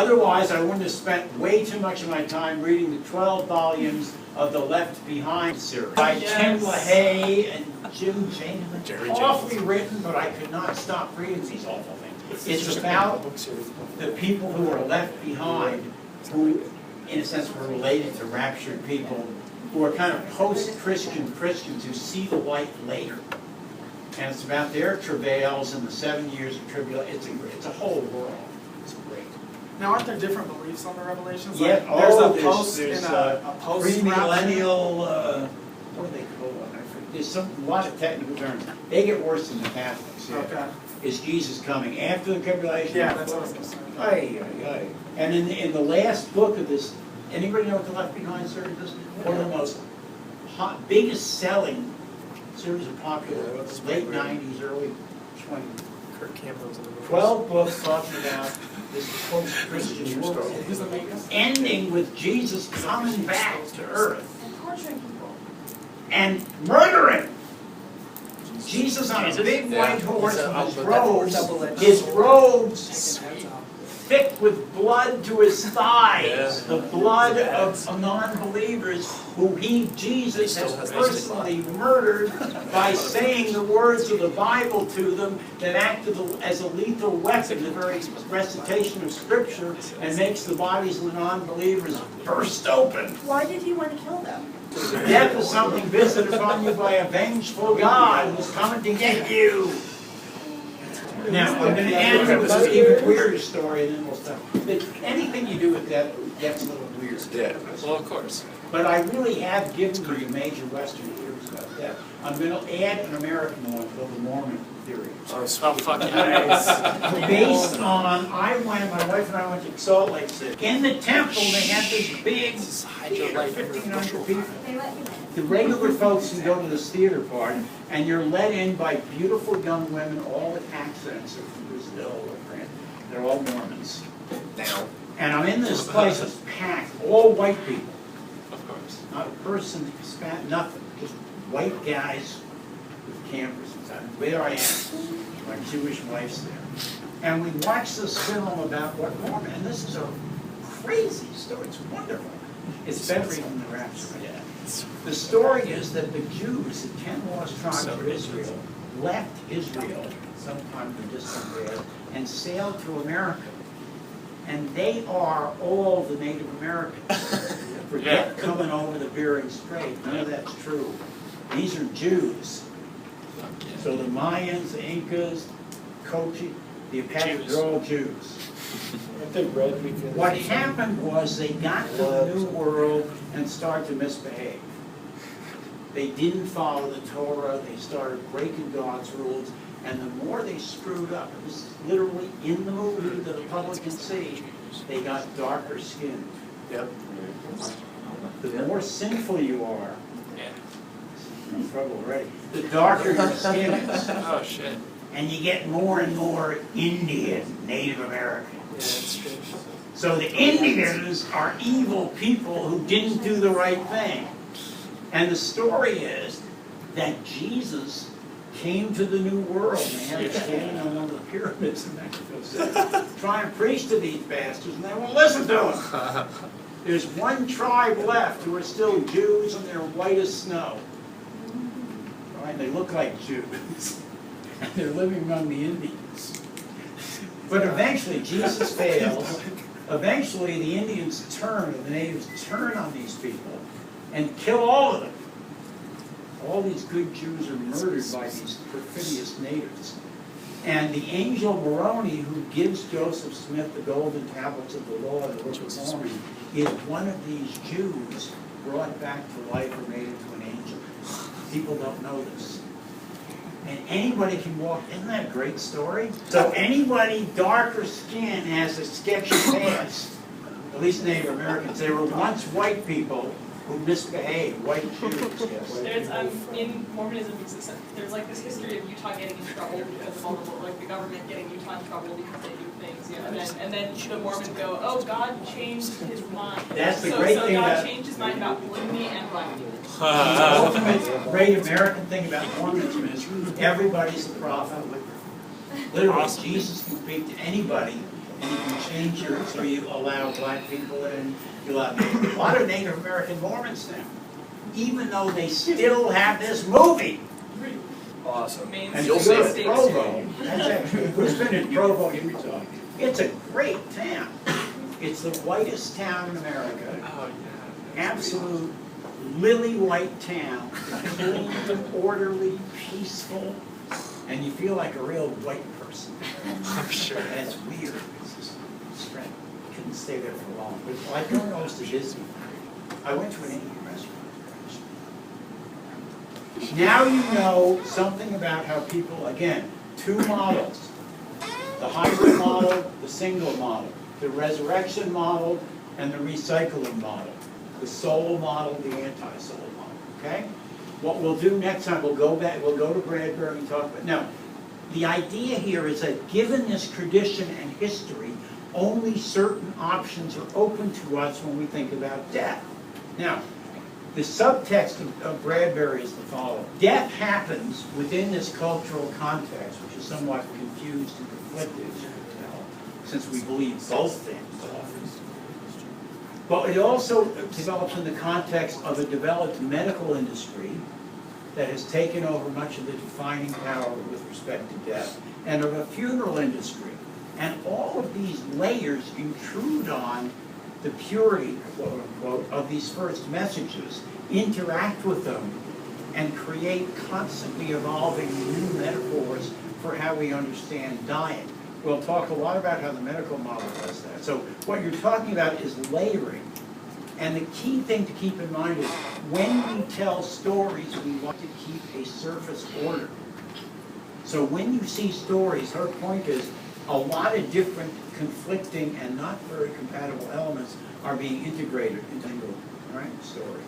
Otherwise, I wouldn't have spent way too much of my time reading the 12 volumes of the Left Behind series by Tim LaHaye and Jim James. Awfully written, but I could not stop reading these awful things. It's about the people who are left behind, who, in a sense, were related to raptured people, who are kind of post-Christian Christians who see the light later. And it's about their travails in the 7 years of tribulation. It's a whole world. It's great. Now, aren't there different beliefs on the Revelations? Yeah, like, there's a post there's and a post premillennial, what do they call it? I forget. There's a lot of technical terms. They get worse than the Catholics. Yeah. Okay. Is Jesus coming after the tribulation? Yeah, that's what I was going to say. Aye, aye, aye. And in the last book of this, anybody know what the Left Behind series is? One of the most biggest selling series of popular late 90s, early 20s. 12 books talking about this post-Christian world, ending with Jesus coming back to earth And torturing people. and murdering. Jesus on a big white horse with his robes thick with blood to his thighs, the blood of non-believers who Jesus has personally murdered by saying the words of the Bible to them that acted as a lethal weapon, the very recitation of Scripture, and makes the bodies of the non-believers burst open. Why did he want to kill them? Death is something visited upon you by a vengeful God who's coming to get you. Now, I'm going to end with an even weirder story, and then we'll stop. But anything you do with that gets a little weird. Yeah, well, of course. But I really have given you the major Western theories about that. I'm going to add an American one called the Mormon theory. Oh, fuck yeah. Based on, my wife and I went to Salt Lake City. In the temple, they had this big theater, 1,500 people. They let you in. The regular folks who go to this theater part, and you're let in by beautiful young women, all with accents are from Brazil or France. They're all Mormons. Now. And I'm in this place, it's packed, all white people. Of course. Not a person, Hispanic, nothing. Just white guys with cameras. There I am. My Jewish wife's there. And we watched this film about what Mormon, and this is a crazy story. It's wonderful. It's better even than the rapture. Yeah. The story is that the Jews, the 10 lost tribes of Israel, left Israel sometime in the distant past and sailed to America. And they are all the Native Americans. Forget coming over the Bering Strait. None of that's true. These are Jews. So the Mayans, the Incas, Cochi, the Apaches, they're all Jews. What happened was they got to the New World and started to misbehave. They didn't follow the Torah, they started breaking God's rules, and the more they screwed up, it was literally in the movie that the public can see, they got darker skinned. Yep. The more sinful you are, I'm in trouble already, the darker your skin is. Oh, shit. And you get more and more Indian, Native American. Yeah, that's true. So the Indians are evil people who didn't do the right thing. And the story is that Jesus came to the New World, man, standing on one of the pyramids in Mexico City, trying to preach to these bastards, and they won't listen to him. There's one tribe left who are still Jews, and they're white as snow. All right, they look like Jews, and they're living among the Indians. But eventually, Jesus fails. Eventually, the Indians turn, the natives turn on these people and kill all of them. All these good Jews are murdered by these perfidious natives. And the angel Moroni, who gives Joseph Smith the golden tablets of the law, the Book of Mormon, is one of these Jews brought back to life or made into an angel. People don't know this. And anybody can walk, isn't that a great story? So anybody darker skin has a sketchy past. At least Native Americans. They were once white people who misbehaved, white Jews, yes. There's in Mormonism, there's like this history of Utah getting in trouble because of all the government getting Utah in trouble because they do things, and then the Mormons go, oh, God changed his mind. That's the great thing God about changed his mind about polygamy and black people. The ultimate great American thing about Mormonism is everybody's a prophet. Literally, Jesus can speak to anybody And you can change your, so you allow black people in, you allow a lot of Native American Mormons now, even though they still have this movie. Awesome. Main And You'll if see you go it. to Provo, that's actually, who's been in Provo, Utah? It's a great town. It's the whitest town in America. Oh, yeah. Absolute lily white town, clean, orderly, peaceful, and you feel like a real white person. I'm sure. And it's weird, it's just strange. Couldn't stay there for long, but like going almost to Disney. I went to an Indian restaurant. Now you know something about how people, again, two models. The hybrid model, the single model, the resurrection model, and the recycling model. The soul model, the anti-soul model, okay? What we'll do next time, we'll go to Bradbury and talk about, now, the idea here is that given this tradition and history, only certain options are open to us when we think about death. Now, the subtext of Bradbury is the following. Death happens within this cultural context, which is somewhat confused and conflicted, as you can tell, since we believe both things often. But it also develops in the context of a developed medical industry that has taken over much of the defining power with respect to death, and of a funeral industry. And all of these layers intrude on the purity, quote unquote, of these first messages, interact with them, and create constantly evolving new metaphors for how we understand dying. We'll talk a lot about how the medical model does that. So what you're talking about is layering. And the key thing to keep in mind is when we tell stories, we want to keep a surface order. So when you see stories, her point is a lot of different conflicting and not very compatible elements are being integrated into a single story.